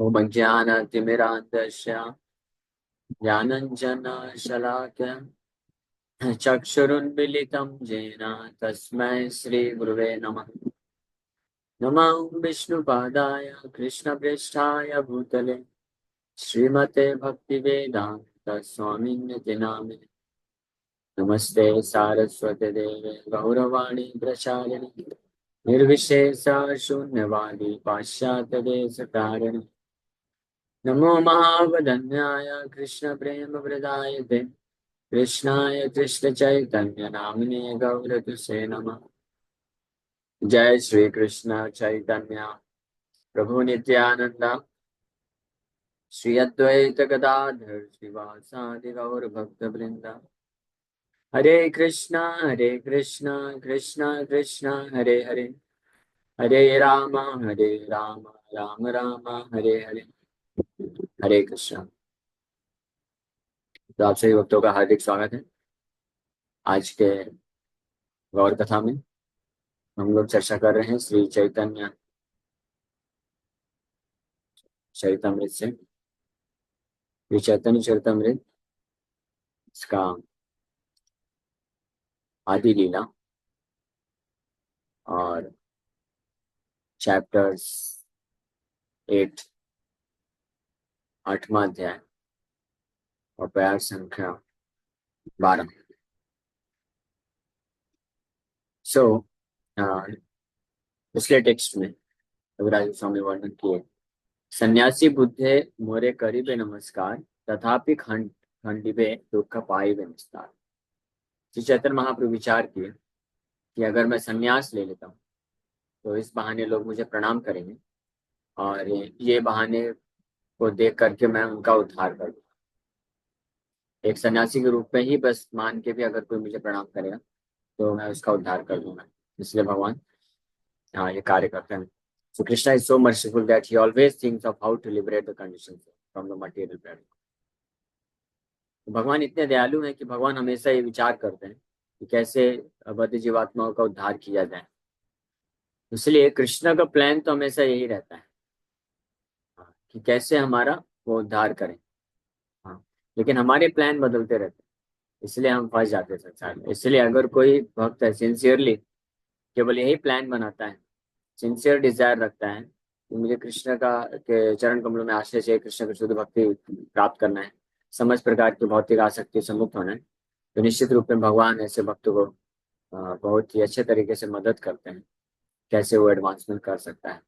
ओम ज्ञानतिमिरान्धस्य ज्ञानञ्जनशलाकया चक्षुरुन्मीलितं येन तस्मै श्रीगुरुवे नमः। नमः विष्णुपादाय कृष्णप्रेष्ठाय भूतले श्रीमते भक्तिवेदान्त स्वामिन्यति नामिने। नमस्ते सारस्वते देवे गौरवाणी प्रचारिणे निर्विशेष शून्यवादी पाश्चात्यदेशतारिणे। नमो महावदन्याय कृष्ण प्रेम प्रदायते कृष्णाय कृष्ण चैतन्य नामिने गौरतुसे नमः। जय श्री कृष्ण चैतन्य प्रभु नित्यानंद श्री अद्वैत गदाधर श्रीवासादि गौर भक्त वृंद। हरे कृष्णा कृष्णा कृष्णा हरे हरे, हरे राम राम राम हरे हरे। हरे कृष्णा। तो आप सभी भक्तों का हार्दिक स्वागत है। आज के गौर कथा में हम लोग चर्चा कर रहे हैं श्री चैतन्य चरितमृत से। श्री चैतन्य चरितमृत इसका आदि लीला और चैप्टर्स 8 8वां अध्याय और पैर संख्या 12। सो पिछले टेक्स्ट में कविराज स्वामी वर्णन किए, सन्यासी बुद्धे मोरे करीबे नमस्कार तथापि खंडिबे दुख पाइबे निस्तार। श्री चैतन्य महाप्रभु विचार किए कि अगर मैं सन्यास ले लेता हूँ तो इस बहाने लोग मुझे प्रणाम करेंगे और ये बहाने को देख करके मैं उनका उद्धार कर दूंगा। एक सन्यासी के रूप में ही बस मान के भी अगर कोई मुझे प्रणाम करेगा तो मैं उसका उद्धार कर दूंगा। इसलिए भगवान ये कार्य करते हैं। So Krishna is so merciful that he always thinks of how to liberate the conditions from the material planet. भगवान इतने दयालु हैं कि भगवान हमेशा ये विचार करते हैं कि कैसे बद्ध जीवात्माओं का उद्धार किया जाए। इसलिए कृष्ण का प्लान तो हमेशा यही रहता है कि कैसे हमारा वो उद्धार करें। हाँ, लेकिन हमारे प्लान बदलते रहते हैं, इसलिए हम फंस जाते हैं संसार में। इसलिए अगर कोई भक्त है सिंसियरली केवल यही प्लान बनाता है, सिंसियर डिजायर रखता है कि मुझे कृष्ण का के चरण कमलों में आश्रय चाहिए, कृष्ण की शुद्ध भक्ति प्राप्त करना है, समस्त प्रकार की भौतिक आसक्ति से मुक्त होना है, तो निश्चित रूप में भगवान ऐसे भक्तों को बहुत ही अच्छे तरीके से मदद करते हैं कैसे वो एडवांसमेंट कर सकता है।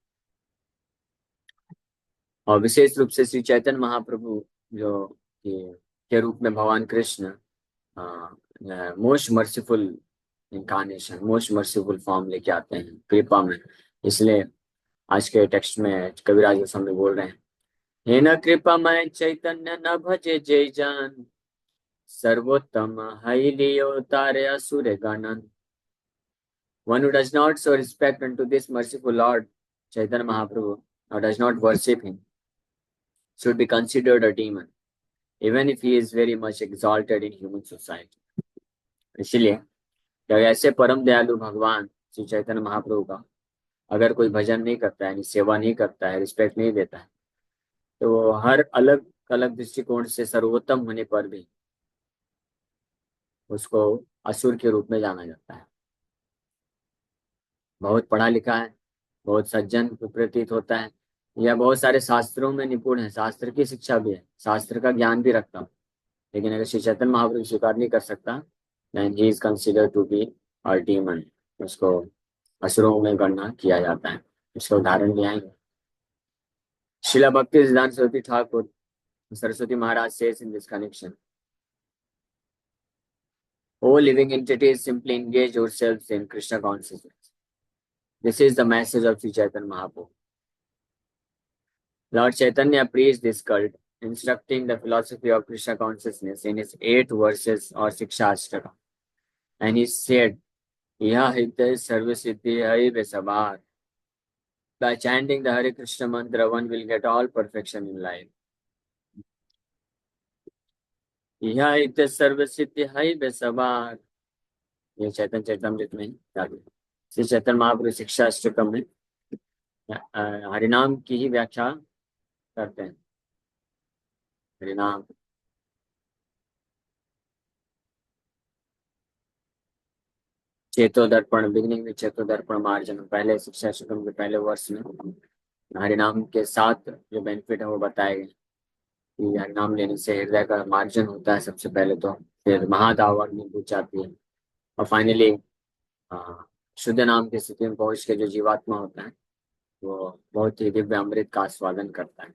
और विशेष रूप से श्री चैतन्य महाप्रभु जो के रूप में भगवान Krishna most merciful incarnation, most merciful form लेके आते हैं कृपा में। इसलिए आज के टेक्स्ट में कविराज गोस्वामी बोल रहे हैं, हे न कृपा मैं चैतन्य न भजे जय जान, सर्वोत्तम हई लियो तारे असुर गणन। One who does not show respect unto this merciful Lord Chaitanya Mahaprabhu or does not worship him should be considered a demon, even if he is very much exalted in human society. इसलिए जब ऐसे परम दयालु भगवान श्री चैतन्य महाप्रभु का अगर कोई भजन नहीं करता है, सेवा नहीं करता है, रिस्पेक्ट नहीं देता है, तो वो हर अलग अलग दृष्टिकोण से सर्वोत्तम होने पर भी उसको असुर के रूप में जाना जाता है। बहुत पढ़ा लिखा है, बहुत सज्जन प्रतीत होता है, या बहुत सारे शास्त्रों में निपुण है, शास्त्र की शिक्षा भी है, शास्त्र का ज्ञान भी रखता हूँ, लेकिन अगर श्री चैतन्य महाप्रभु स्वीकार नहीं कर सकता, then he is considered to be a demon. उसको असुरों में गणना किया जाता है। इसका उदाहरण भी आएंगे। शिला भक्ति सिद्धांत सरस्वती ठाकुर सरस्वती महाराज says in this connection, all living entities simply engage yourselves in Krishna consciousness. This is the message of Sri Chaitanya Mahaprabhu. Lord Chaitanya preached this cult, instructing the philosophy of Krishna consciousness in his 8 verses or Siksha Ashtaka. And he said, Iha hidde sarvasiddhi hai vesabar. By chanting the Hare Krishna mantra, one will get all perfection in life. Iha hidde sarvasiddhi hai vesabar. ये चैतन्य चरितमृत में श्री चैतन्य महाप्रभु शिक्षा अष्टकम में हरिनाम की ही व्याख्या करते हैं। हरिनाम। चेतोदर्पण, बिगिनिंग में चेतोदर्पण मार्जन, पहले शिक्षा शुक्ल के पहले वर्ष में हरिनाम के साथ जो बेनिफिट है वो बताए गए कि हरिनाम लेने से हृदय का मार्जन होता है सबसे पहले तो, फिर महादावग्नि बुझ जाती है, और फाइनली शुद्ध नाम की स्थिति में पहुंच के जो जीवात्मा होता है वो बहुत ही दिव्य अमृत का आस्वादन करता है।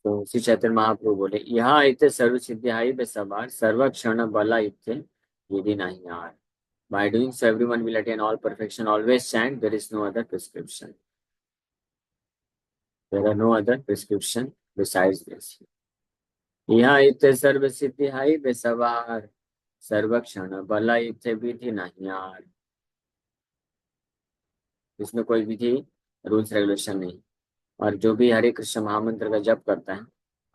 तो श्री चैतन्य महाप्रभु बोले, यह इत्थे सर्व सिद्धियाई बे सवार सर्व क्षण बला इत्थे यदि नहीं यार। By doing so, everyone will attain all perfection. Always chant, there is no other prescription. There are no other prescription besides this. यहाँ इत्थे सर्व सिद्धि हाई बेसवार सर्व क्षण बला इत्थे विधि नहीं यार। इसमें कोई विधि रूल्स रेगुलेशन नहीं, और जो भी हरे कृष्ण महामंत्र का जप करता है,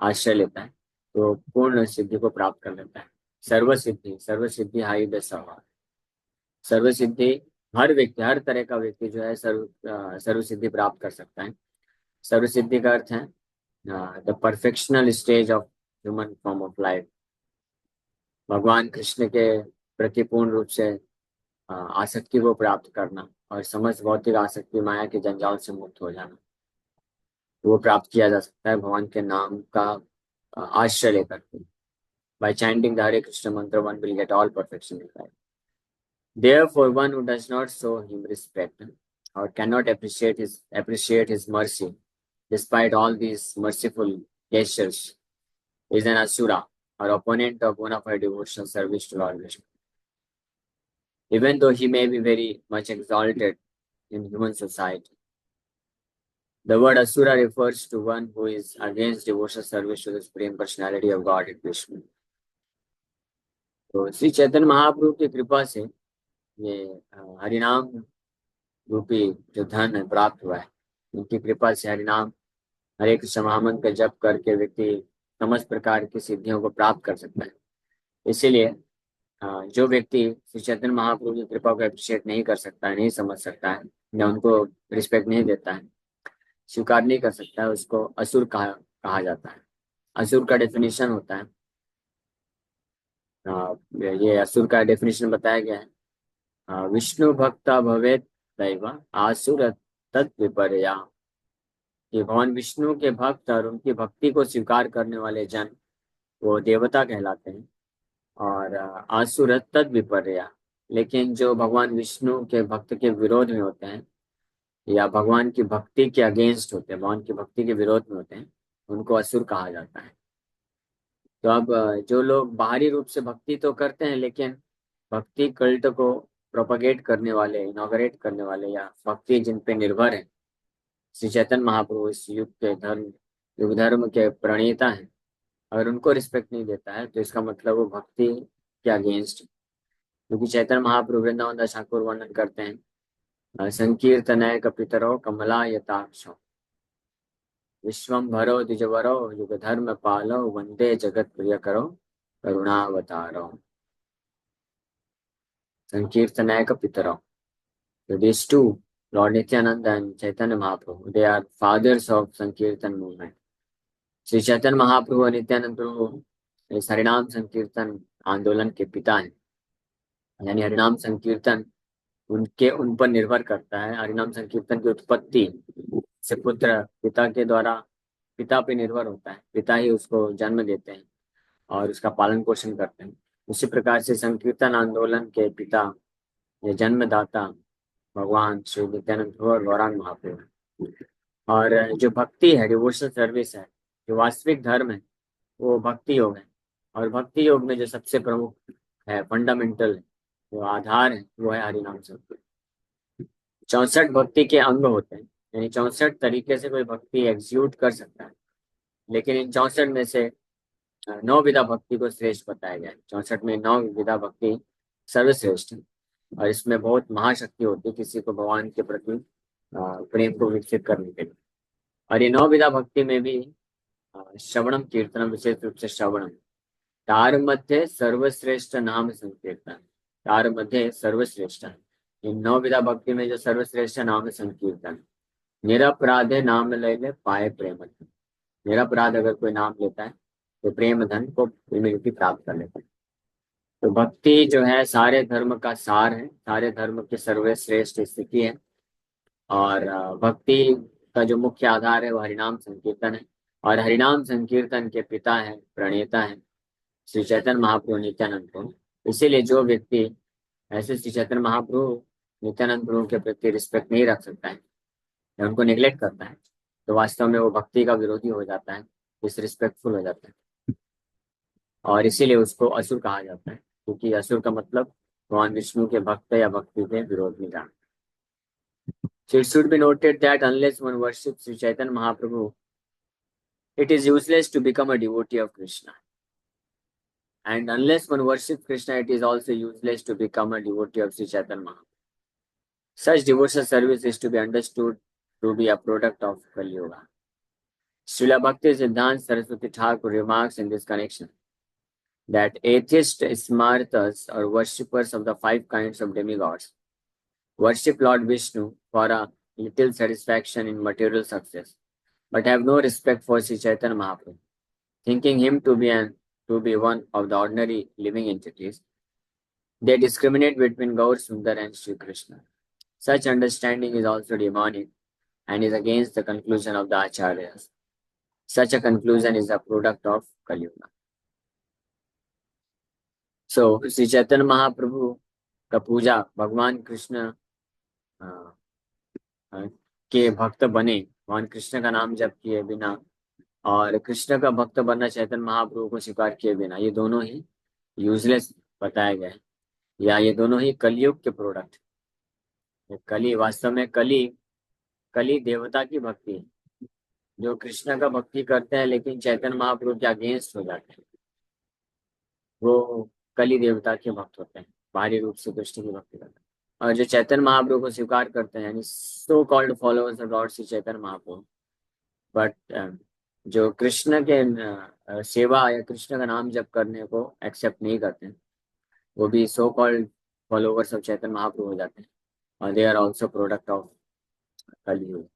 आश्रय लेता है, तो पूर्ण सिद्धि को प्राप्त कर लेता है। सर्व सिद्धि हाई बेसवार। सर्व सिद्धि, हर व्यक्ति, हर तरह का व्यक्ति जो है सर्व सिद्धि प्राप्त कर सकता है। सर्व सिद्धि का अर्थ है the perfectional stage of human form of life. भगवान कृष्ण के प्रति पूर्ण रूप से आसक्ति को प्राप्त करना और समस्त भौतिक आसक्ति माया के जंजाल से मुक्त हो जाना, वो प्राप्त किया जा सकता है भगवान के नाम का आश्रय लेकर के। बाय चैंटिंग द हरे कृष्ण मंत्र one will get all perfection in life. Therefore, one who does not show him respect or cannot appreciate his mercy, despite all these merciful gestures, is an asura or opponent of bona fide devotional service to Lord Vishnu. Even though he may be very much exalted in human society, the word asura refers to one who is against devotional service to the Supreme Personality of God in Vishnu. तो श्री चैतन्य महाप्रभु की कृपा से ये हरिनाम रूपी जो धन है प्राप्त हुआ है, उनकी कृपा से हरिनाम, हरे कृष्ण महामंत्र का जप करके व्यक्ति समस्त प्रकार की सिद्धियों को प्राप्त कर सकता है। इसीलिए जो व्यक्ति श्री चैतन्य महाप्रभु की कृपा को अप्रिशिएट नहीं कर सकता है, नहीं समझ सकता है, या उनको रिस्पेक्ट नहीं देता है, स्वीकार नहीं कर सकता है, उसको असुर कहा जाता है। असुर का डेफिनेशन होता है, ये असुर का डेफिनेशन बताया गया है, विष्णु भक्ता भवेत दैव आसुर तत्विपर्या। कि भगवान विष्णु के भक्त और उनकी भक्ति को स्वीकार करने वाले जन वो देवता कहलाते हैं, और आसुर तद विपर्या। लेकिन जो भगवान विष्णु के भक्त के विरोध में होते हैं या भगवान की भक्ति के अगेंस्ट होते हैं, भगवान की भक्ति के विरोध में होते हैं, उनको असुर कहा जाता है। तो अब जो लोग बाहरी रूप से भक्ति तो करते हैं, लेकिन भक्ति कल्ट को प्रोपगेट करने वाले, इनॉग्रेट करने वाले, या भक्ति जिन पे निर्भर है, श्री चैतन्य महाप्रभु इस युग धर्म के प्रणेता हैं, अगर उनको रिस्पेक्ट नहीं देता है तो इसका मतलब वो भक्ति के अगेंस्ट। क्योंकि चैतन्य महाप्रभु वृंदावन दास ठाकुर वर्णन करते हैं, संकीर्तनय कपितरो कमला यताक्षो विश्वम भरो द्विजवरो युग धर्म पालो वंदे जगत प्रिय करो करुणावतारो। संकीर्तनय कपितरो, so these two, Lord Nityananda and Chaitanya Mahaprabhu, they are fathers of Sankirtan movement. Shri Chaitanya Mahaprabhu और नित्यानंद प्रभु इस हरिनाम संकीर्तन आंदोलन के पिता हैं, यानी हरिनाम संकीर्तन उन पर निर्भर करता है। हरिनाम संकीर्तन की उत्पत्ति से पुत्र पिता के द्वारा पिता पे निर्भर होता है, पिता ही उसको जन्म देते हैं और उसका पालन पोषण करते हैं। उसी प्रकार से संकीर्तन आंदोलन के पिता या जन्मदाता भगवान श्री नित्यानंद प्रभु और गौरांग महाप्रभु। और जो भक्ति है, डिवोशनल सर्विस है, जो वास्तविक धर्म है, वो भक्ति योग है। और भक्ति योग में जो सबसे प्रमुख है, फंडामेंटल जो आधार है, वो है हरिनाम संकीर्तन। 64 भक्ति के अंग होते हैं, यानी 64 तरीके से कोई भक्ति एग्जीक्यूट कर सकता है, लेकिन इन 64 में से 9 विधा भक्ति को श्रेष्ठ बताया गया है। 64 में 9 विधा भक्ति सर्वश्रेष्ठ है, और इसमें बहुत महाशक्ति होती है किसी को भगवान के प्रति प्रेम को विकसित करने के लिए। और ये 9 विधा भक्ति में भी श्रवणम कीर्तनम, विशेष रूप से श्रवणम, तार मध्य सर्वश्रेष्ठ नाम संकीर्तन, तार मध्य सर्वश्रेष्ठ। इन 9 विधा भक्ति में जो सर्वश्रेष्ठ नाम संकीर्तन, निरपराधे नाम ले ले पाए प्रेम धन। निरपराध अगर कोई नाम लेता है तो प्रेम धन को इम्यूनिटी प्राप्त कर लेता है। तो भक्ति जो है सारे धर्म का सार है, सारे धर्म की सर्वश्रेष्ठ स्थिति है। और भक्ति का जो मुख्य आधार है वो हरिनाम संकीर्तन है। और हरिनाम संकीर्तन के पिता है, प्रणेता है श्री चैतन्य महाप्रभु नित्यानंद प्रभु। इसीलिए जो व्यक्ति ऐसे श्री चैतन्य महाप्रभु नित्यानंद प्रभु के प्रति रिस्पेक्ट नहीं रख सकता है या उनको निग्लेक्ट करता है, तो वास्तव में वो भक्ति का विरोधी हो जाता है, डिसरिस्पेक्टफुल हो जाता है। और इसीलिए उसको असुर कहा जाता है, क्योंकि असुर का मतलब भगवान विष्णु के भक्त या भक्ति के विरोध में जाना। So it should be noted that unless one worships Sri Chaitanya Mahaprabhu, it is useless to become a devotee of Krishna. And unless one worships Krishna, it is also useless to become a devotee of Sri Chaitanya Mahaprabhu. Such devotional service is to be understood to be a product of Kali Yuga. Srila Bhakti Siddhanta Saraswati Thakur remarks in this connection that atheist smartas or worshippers of the 5 kinds of demigods worship Lord Vishnu for a little satisfaction in material success, but have no respect for Sri Chaitanya Mahaprabhu, thinking him to be one of the ordinary living entities. They discriminate between Gaur Sundar and Sri Krishna. Such understanding is also demonic and is against the conclusion of the Acharyas. Such a conclusion is a product of Kali Yuga. So, Sri Chaitanya Mahaprabhu का पूजा भगवान कृष्ण के भक्त बने, भगवान कृष्ण का नाम जप किए बिना और कृष्ण का भक्त बनना चैतन्य महाप्रभु को स्वीकार किए बिना, ये दोनों ही यूजलेस बताया गया है, या ये दोनों ही कलयुग के प्रोडक्ट। कली वास्तव में कली देवता की भक्ति है। जो कृष्ण का भक्ति करते हैं लेकिन चैतन्य महाप्रभु के अगेंस्ट हो जाते हैं, वो कली देवता के भक्त होते हैं, बाहरी रूप से कृष्ण की भक्ति करते हैं। और जो चैतन्य महाप्रभु को स्वीकार करते हैं, यानी सो called followers of Lord Shri Chaitanya Mahaprabhu, but जो कृष्ण के सेवा या कृष्ण का नाम जप करने को एक्सेप्ट नहीं करते हैं, वो भी so called followers of Chaitanya Mahaprabhu हो जाते हैं, और they are also product of Kalyug.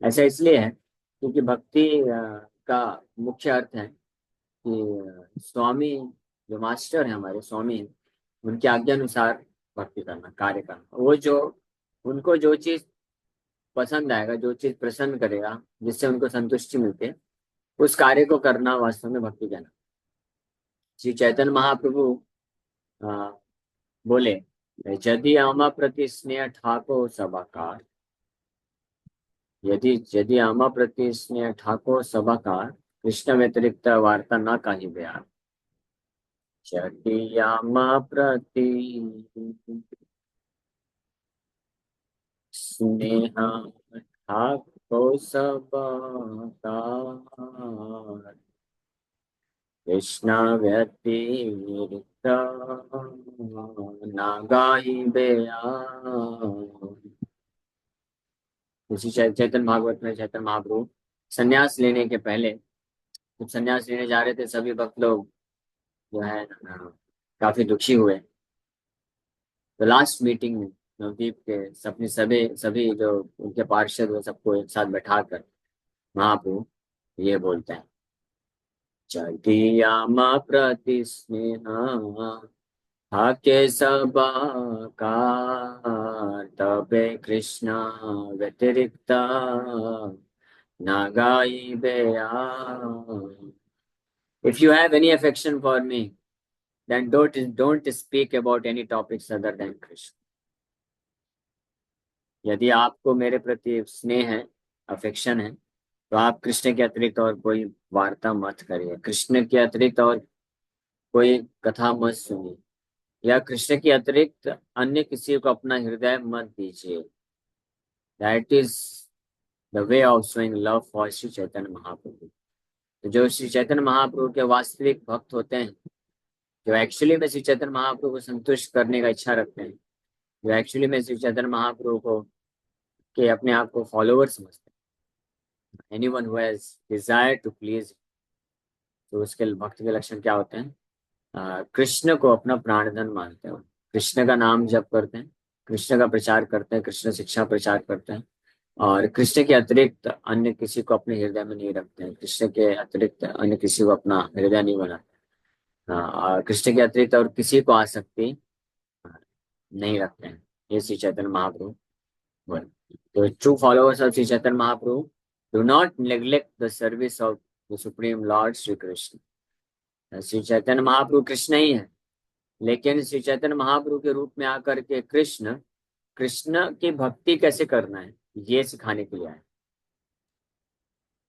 ऐसा इसलिए है क्योंकि भक्ति का मुख्य अर्थ है कि स्वामी जो मास्टर है, हमारे स्वामी, उनकी आज्ञा अनुसार भक्ति करना, कार्य करना। वो जो उनको जो चीज पसंद आएगा, जो चीज प्रसन्न करेगा, जिससे उनको संतुष्टि मिलती है, उस कार्य को करना वास्तव में भक्ति कहना। श्री चैतन्य महाप्रभु बोले, यदि आमा प्रति स्नेह ठाको सभाकार, यदि आमा प्रति स्नेह ठाको सभाकार, कृष्ण व्यतिरिक्त वार्ता न काही बयान। यदि आमा प्रति स्नेह ठाको सभाकार, कृष्ण व्यतिरिक्त न काही बयान। उसी चैतन्य भागवत में चैतन्य महाप्रभु संन्यास लेने के पहले, जब संन्यास लेने जा रहे थे, सभी भक्त लोग जो है काफी दुखी हुए। तो लास्ट मीटिंग में नवदीप के अपने सभी जो उनके पार्षद हुए, सबको एक साथ बैठाकर महाप्रभु ये बोलते हैं, चटियामा प्रति स्नेह के सबाकार, तबे कृष्ण व्यतिरिक्त नागाई बयान। If you have any affection for me, then don't speak about any topics other than Krishna. यदि आपको मेरे प्रति स्नेह है, अफेक्शन है, तो आप कृष्ण के अतिरिक्त और कोई वार्ता मत करिए, कृष्ण के अतिरिक्त और कोई कथा मत सुनिए, या कृष्ण के अतिरिक्त अन्य किसी को अपना हृदय मत दीजिए। That is the way of showing love for Shri Chaitanya Mahaprabhu. तो जो श्री चैतन्य महाप्रभु के वास्तविक भक्त होते हैं, जो एक्चुअली में श्री चैतन्य महाप्रभु को संतुष्ट करने का इच्छा रखते हैं, जो एक्चुअली में श्री चैतन्य महाप्रभु को के अपने आप को फॉलोअर समझते हैं, anyone who has desire to please, तो उसके भक्त के लक्षण क्या होते हैं? कृष्ण को अपना प्राणधन मानते हैं, कृष्ण का नाम जप करते हैं, कृष्ण का प्रचार करते हैं, कृष्ण शिक्षा प्रचार करते हैं, और कृष्ण के अतिरिक्त अन्य किसी को अपने हृदय में नहीं रखते हैं। कृष्ण के अतिरिक्त अन्य किसी को अपना हृदय नहीं बनाते। और कृष्ण के अतिरिक्त और किसी को आसक्ति नहीं रखते हैं। ये श्री चैतन्य महाप्रभु बोले। तो true followers of Shri Chaitanya Mahaprabhu do not neglect the service of the supreme lord Shri Krishna. Shri Chaitanya Mahaprabhu Krishna ही है, लेकिन श्री चैतन्य महाप्रभु के रूप में आकर के कृष्ण कृष्ण की भक्ति कैसे करना है ये सिखाने के लिए आए।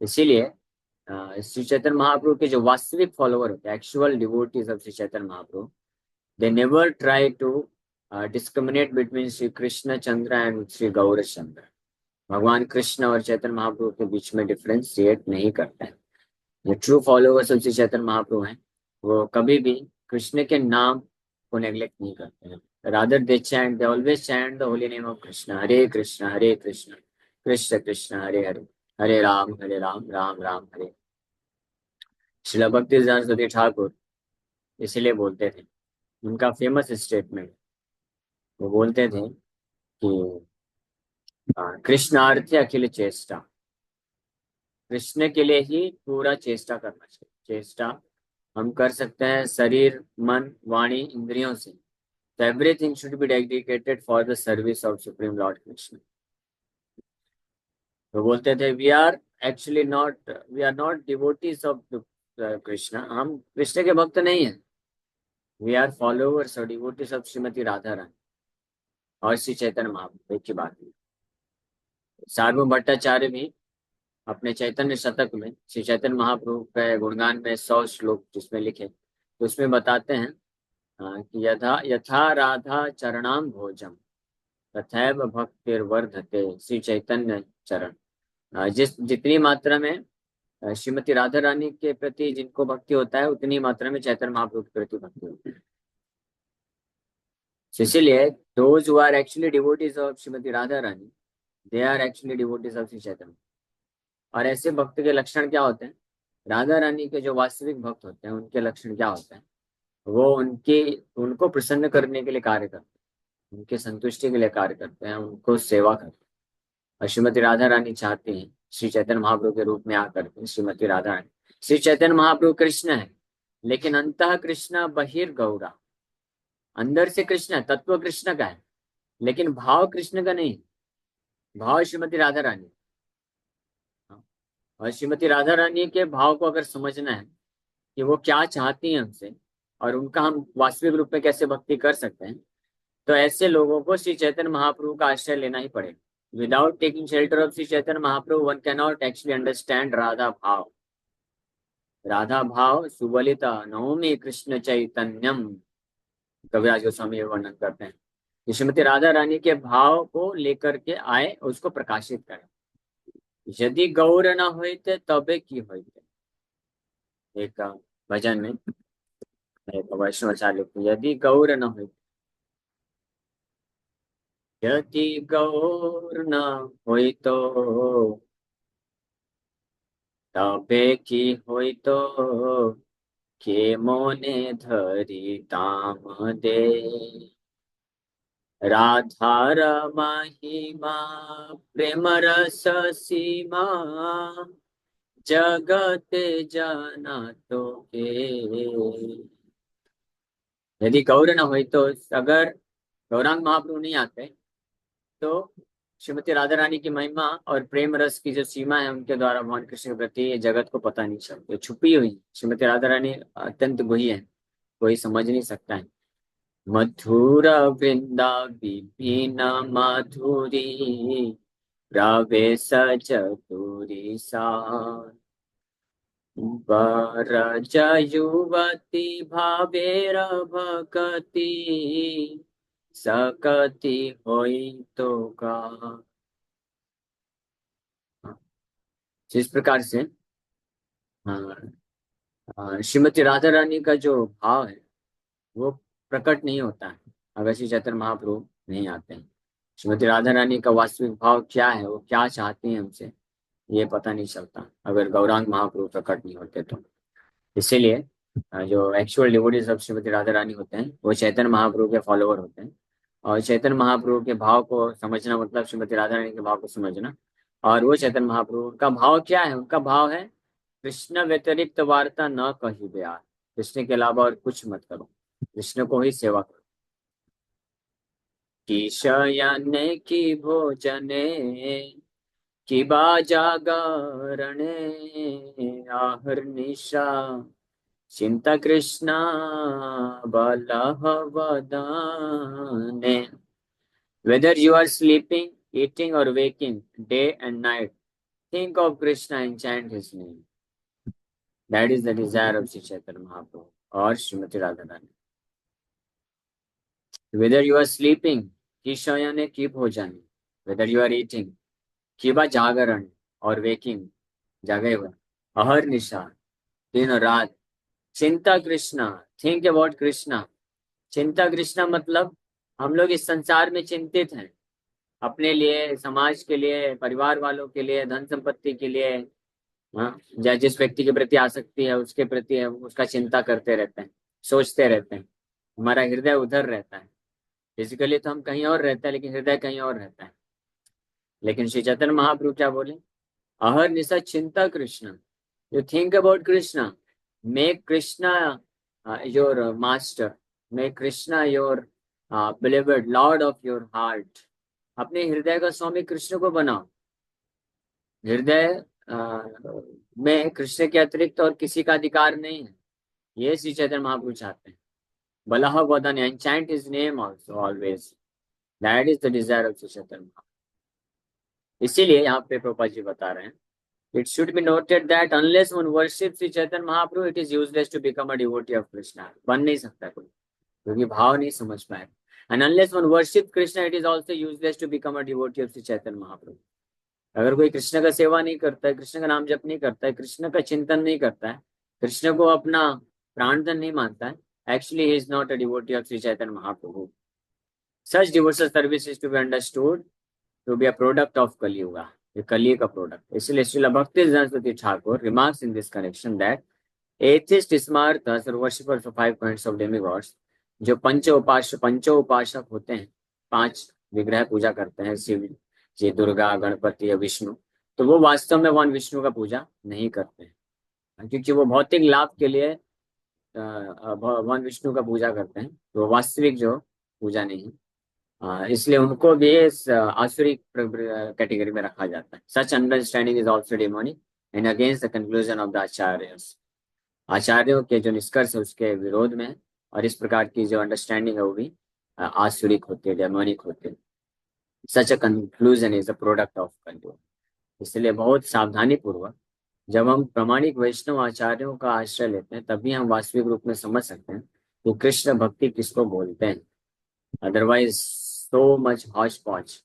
इसीलिए श्री चैतन्य महाप्रभु के जो वास्तविक फॉलोअर होते हैं, actual devotees of Shri Chaitanya Mahaprabhu, they never try to discriminate between Shri Krishna Chandra and Shri Gaur Chandra. भगवान कृष्ण और चैतन्य महाप्रभु के बीच में डिफ्रेंशिएट नहीं करते हैं। जो true followers of Shri Chaitanya महाप्रभु हैं, वो कभी भी कृष्ण के नाम को नेग्लेक्ट नहीं करते हैं। Rather they chant, they always chant the holy name of Krishna, Hare Krishna Krishna Krishna Hare Hare, Hare Ram Ram Ram Hare. Shrila Bhakti Saraswati Thakur इसलिए बोलते थे, उनका फेमस स्टेटमेंट, वो बोलते थे कि कृष्णार्थ अखिल चेष्टा। कृष्ण के लिए ही पूरा चेष्टा करना चाहिए। चेष्टा हम कर सकते हैं शरीर, मन, वाणी, इंद्रियों से। तो everything should be dedicated for the service of supreme lord Krishna. वो बोलते थे we are not devotees of Krishna. हम कृष्ण के भक्त नहीं हैं। वी आर फॉलोअर्स और डिवोटीज ऑफ श्रीमती राधा रानी और श्री चैतन्य महाप्रभु। एक की बात है। सार्वभौम भट्टाचार्य भी अपने चैतन्य शतक में श्री चैतन्य महाप्रभु के गुणगान में 100 श्लोक जिसमें लिखे, तो उसमें बताते हैं कि यथा यथा राधा चरणाम भोजम तथैव भक्तिर्वर्धते श्री चैतन्य चरण। जितनी मात्रा में श्रीमती राधा रानी के प्रति जिनको भक्ति होता है, उतनी मात्रा में चैतन्य महाप्रभु के प्रति भक्ति होती है। इसीलिए those who are actually devotees of Shrimati Radha Rani, they are actually devotees of Shri Chaitanya. और ऐसे भक्त के लक्षण क्या होते हैं? राधा रानी के जो वास्तविक भक्त होते हैं, उनके लक्षण क्या होते हैं? वो उनको प्रसन्न करने के लिए कार्य करते हैं, उनके संतुष्टि के लिए कार्य करते हैं, उनको सेवा करते हैं। और श्रीमती राधा रानी चाहती हैं श्री चैतन्य महाप्रभु के रूप में आकर के, श्रीमती राधा रानी, श्री चैतन्य महाप्रभु कृष्ण है, लेकिन अंतः कृष्ण बहिर्गौरा। अंदर से कृष्ण है, तत्व कृष्ण का है, लेकिन भाव कृष्ण का नहीं। भाव श्रीमती राधा रानी। और श्रीमती राधा रानी के भाव को अगर समझना है कि वो क्या चाहती हैं हमसे और उनका हम वास्तविक रूप में कैसे भक्ति कर सकते हैं, तो ऐसे लोगों को श्री चैतन्य महाप्रभु का आश्रय लेना ही पड़ेगा। Without taking shelter of Shri Chaitanya Mahaprabhu, one can not actually understand Radha भाव। राधा भाव सुबलिता नवमी कृष्ण चैतन्यम, कविराज गोस्वामी वर्णन करते हैं कि श्रीमती राधा रानी के भाव को लेकर के आए, उसको प्रकाशित करें। यदि गौर न होते तबे की होते। एक भजन में एक वैष्णवाचार्य लिखते, यदि गौर न होते, यदि गौर न होई तो तबे की होई तो के मोने धरी ताम दे। राधार महिमा प्रेम रस सीमा जगते जाना तो के। यदि गौर न हुई तो, अगर गौरांग महाप्रभु नहीं आते तो श्रीमती राधा रानी की महिमा और प्रेम रस की जो सीमा है उनके द्वारा भगवान कृष्ण के प्रति ये जगत को पता नहीं चलती, छुपी हुई। श्रीमती राधा रानी अत्यंत गुही है, कोई समझ नहीं सकता है। मधुर वृंदा विभिन्न माधुरी प्रवेश चतुरी सा। बरज युवती भावेर भक्ति सकती होई तो का। जिस प्रकार से श्रीमती राधा रानी का जो भाव है वो प्रकट नहीं होता है अगर श्री चैतन्य महाप्रभु नहीं आते हैं। श्रीमती राधा रानी का वास्तविक भाव क्या है, वो क्या चाहती हैं हमसे, ये पता नहीं चलता अगर गौरांग महाप्रभु प्रकट नहीं होते तो। इसीलिए जो actual devotees of Shrimati Radha Rani होते हैं वो चैतन्य महाप्रभु के फॉलोअर होते हैं। और चैतन्य महाप्रभु के भाव को समझना मतलब श्रीमती राधा रानी के भाव को समझना। और वो चैतन्य महाप्रभु, उनका भाव क्या है? उनका भाव है कृष्ण व्यतिरिक्त वार्ता न कही बयार। कृष्ण के अलावा और कुछ मत करो, कृष्ण को ही सेवा करो। की शयने की भोजने की जागरणे आहर निशा चिंता कृष्णा बलह वदने। Whether you are sleeping, eating or waking, day and night, think of Krishna and chant his name. That is the desire of Sri Chaitanya Mahaprabhu or Srimati Radharani. Whether you are sleeping, ki shayane ki bhojane. Whether you are eating, ki ba jagaran or waking, जागे हुए, अहर निशा, दिन और रात, चिंता Krishna, think about Krishna. चिंता कृष्णा मतलब हम लोग इस संसार में चिंतित हैं, अपने लिए, समाज के लिए, परिवार वालों के लिए, धन संपत्ति के लिए। हाँ, या जिस व्यक्ति के प्रति आसक्ति है उसके प्रति है, उसका चिंता करते रहते हैं, सोचते रहते हैं, हमारा हृदय उधर रहता है। फिजिकली तो हम कहीं और रहते हैं, लेकिन हृदय कहीं और रहता है। लेकिन श्री चैतन्य महाप्रभु क्या बोले? अहर निशा चिंता Krishna, you think about Krishna, make Krishna your master, make Krishna your beloved lord of your heart. अपने हृदय का स्वामी कृष्ण को बनाओ। हृदय में कृष्ण के अतिरिक्त और किसी का अधिकार नहीं है, ये श्री चैतन्य महाप्रभु चाहते हैं। बलह वदन and chant his name also always, that is the desire of Shri Chaitanya Mahaprabhu. इसीलिए यहाँ पे प्रभुपाद जी बता रहे हैं, it should be noted that unless one worship Shri Chaitanya Mahaprabhu, it is useless to become a devotee of Krishna. बन नहीं सकता कोई, क्योंकि भाव नहीं समझ पाए। And unless one worship Krishna, it is also useless to become a devotee of Shri Chaitanya महाप्रभु। अगर कोई कृष्ण का सेवा नहीं करता है, कृष्ण का नाम जप नहीं करता है, कृष्ण का चिंतन नहीं करता है, कृष्ण को अपना प्राणधन नहीं मानता है, actually he is not a devotee of Shri Chaitanya Mahaprabhu. Such devotional service is to be understood to be a product of Kaliyuga, ये कलिय का प्रोडक्ट। इसलिए Shrila Bhakti Saraswati Thakur remarks in this connection that atheist smarta worshippers of 5 points of demigods, जो पंचोपासक होते हैं, 5 विग्रह पूजा करते हैं, शिव जी, दुर्गा, गणपति या विष्णु, तो वो वास्तव में भगवान विष्णु का पूजा नहीं करते हैं, क्योंकि वो भौतिक लाभ के लिए भगवान विष्णु का पूजा करते हैं, तो वास्तविक जो पूजा नहीं है। इसलिए उनको भी इस आसुरी कैटेगरी में रखा जाता है। Such understanding is also demonic and against the conclusion of the acharyas. आचार्यों के जो निष्कर्ष है उसके विरोध में, और इस प्रकार की जो अंडरस्टैंडिंग है वो भी आसुरिक होती है, डेमोनिक होती है। Such a conclusion is a product of control. इसलिए बहुत सावधानी पूर्वक जब हम प्रामाणिक वैष्णव आचार्यों का आश्रय लेते हैं, तभी हम वास्तविक रूप में समझ सकते हैं कि कृष्ण भक्ति किसको बोलते हैं। अदरवाइज सो मच हॉच पॉच,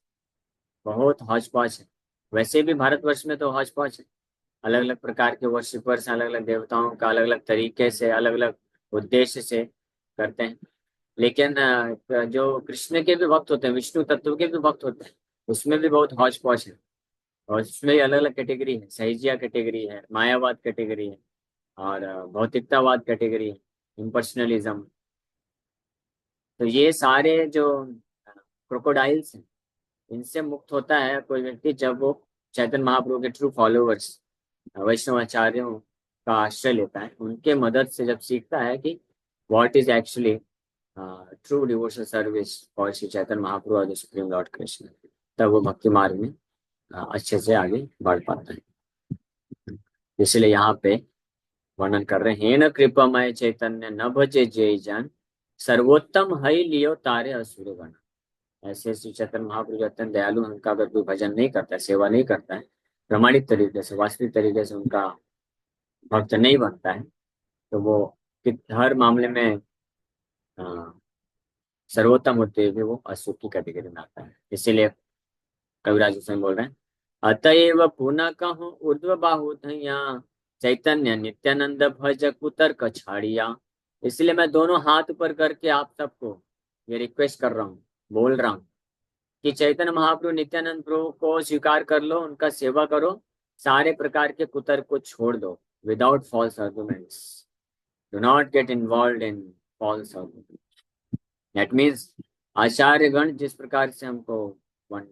बहुत हॉच पॉच है। वैसे भी भारतवर्ष में तो हॉच पॉच है, अलग अलग प्रकार के वर्शिपर्स, अलग अलग देवताओं का अलग अलग तरीके से, अलग अलग उद्देश्य से करते हैं। लेकिन जो कृष्ण के भी भक्त होते हैं, विष्णु तत्व के भी भक्त होते हैं, उसमें भी बहुत हौच पौच है। और उसमें अलग अलग कैटेगरी है, सहिजिया कैटेगरी है, मायावाद कैटेगरी है, और भौतिकतावाद कैटेगरी है, इम्पर्सनलिज्म। तो ये सारे जो क्रोकोडाइल्स हैं, इनसे मुक्त होता है कोई व्यक्ति जब वो चैतन्य महाप्रभु के ट्रू फॉलोअर्स, वैष्णव आचार्यों का आश्रय लेता है, उनके मदद से जब सीखता है कि what is actually true devotional service for Shri Chaitanya Mahaprabhu और द सुप्रीम लॉर्ड कृष्ण, तब वो भक्ति मार्ग में अच्छे से आगे बढ़ पाता है। इसलिए यहाँ पे वर्णन कर रहे हैं, हे न कृपामय चैतन्य न भजे जय जन, सर्वोत्तम हई लियो तारे असुर गण। ऐसे श्री चैतन्य महाप्रभु अत्यंत दयालु, उनका अगर कोई भजन नहीं करता है, सेवा नहीं करता है, प्रमाणिक तरीके से, वास्तविक तरीके से उनका भक्त नहीं बनता है, तो वो हर मामले में सर्वोत्तम होते हुए वो असुर की कैटेगरी में आता है। इसीलिए कविराज हुसैन बोल रहे हैं, अतएव पुनः कहूँ ऊर्ध्व बाहु धैया, चैतन्य नित्यानंद भज कुतर कछाड़िया। इसलिए मैं दोनों हाथ ऊपर करके आप सबको ये रिक्वेस्ट कर रहा हूँ, बोल रहा हूँ कि चैतन्य महाप्रभु नित्यानंद प्रभु को स्वीकार कर लो, उनका सेवा करो, सारे प्रकार के कुतर को छोड़ दो, without false arguments. Do not get involve in false argument. That means आचार्यगण जिस प्रकार से हमको वन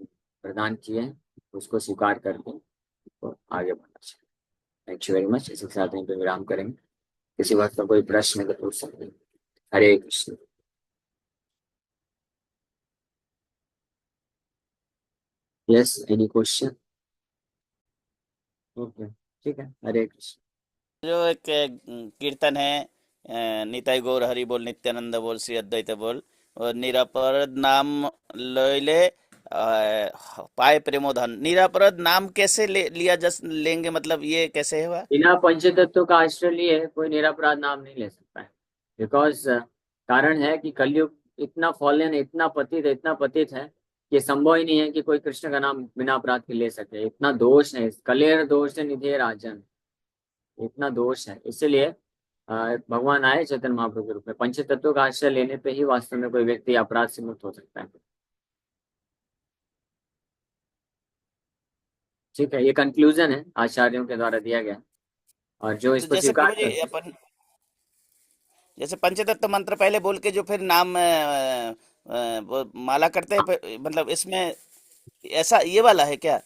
प्रदान किए हैं, उसको स्वीकार करके तो आगे बढ़ना चाहिए। Thank you very much. इसी के साथ यहीं पे विराम करेंगे। किसी वक्त का कोई प्रश्न है तो पूछ सकते हैं। Hare Krishna. Yes, any question? Okay, ठीक है। हरे कृष्ण। जो एक कीर्तन है, निताई गौर हरि बोल नित्यानंद बोल श्री अद्वैत बोल, और निरापराध नाम लैले पाए प्रेमोधन। निरापराध नाम कैसे लिया जा लेंगे, मतलब ये कैसे हुआ? बिना पंचतत्व का आश्रय लिए कोई निरपराध नाम नहीं ले सकता है। बिकॉज कारण है कि कलयुग इतना फॉलन, इतना पतित है कि संभव ही नहीं है कि कोई कृष्ण का नाम बिना अपराध के ले सके। इतना दोष है, कलेर दोष है निधे राजन, इतना दोष है। इसलिए भगवान आए चैतन्य महाप्रभु के रूप में। पंचतत्व का आश्रय लेने पे ही वास्तव में कोई व्यक्ति अपराध से मुक्त हो सकता है। ठीक है, ये कंक्लूजन है आचार्यों के द्वारा दिया गया। और जो तो इसको जैसे स्वीकार प्रभु जी करते हैं। अपन जैसे पंचतत्व मंत्र पहले बोल के जो फिर नाम वो माला करते हैं, मतलब इसमें ऐसा ये वाला है क्या?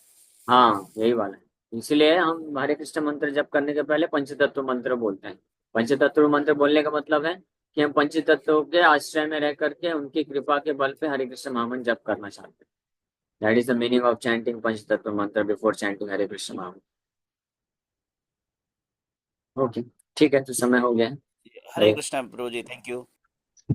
हाँ, यही वाला है। इसलिए हम हरे कृष्ण मंत्र जप करने के पहले पंचतत्व मंत्र बोलते हैं। पंचतत्व मंत्र बोलने का मतलब है कि हम पंचतत्व के आश्रय में रह करके उनकी कृपा के बल पे हरे कृष्ण महामंत्र जप करना चाहते हैं। That is the meaning of chanting पंचतत्व मंत्र बिफोर चैंटिंग हरे कृष्ण महामंत्र। ओके, ठीक है, तो समय हो गया है। हरे हरे कृष्णा प्रभु जी, थैंक यू।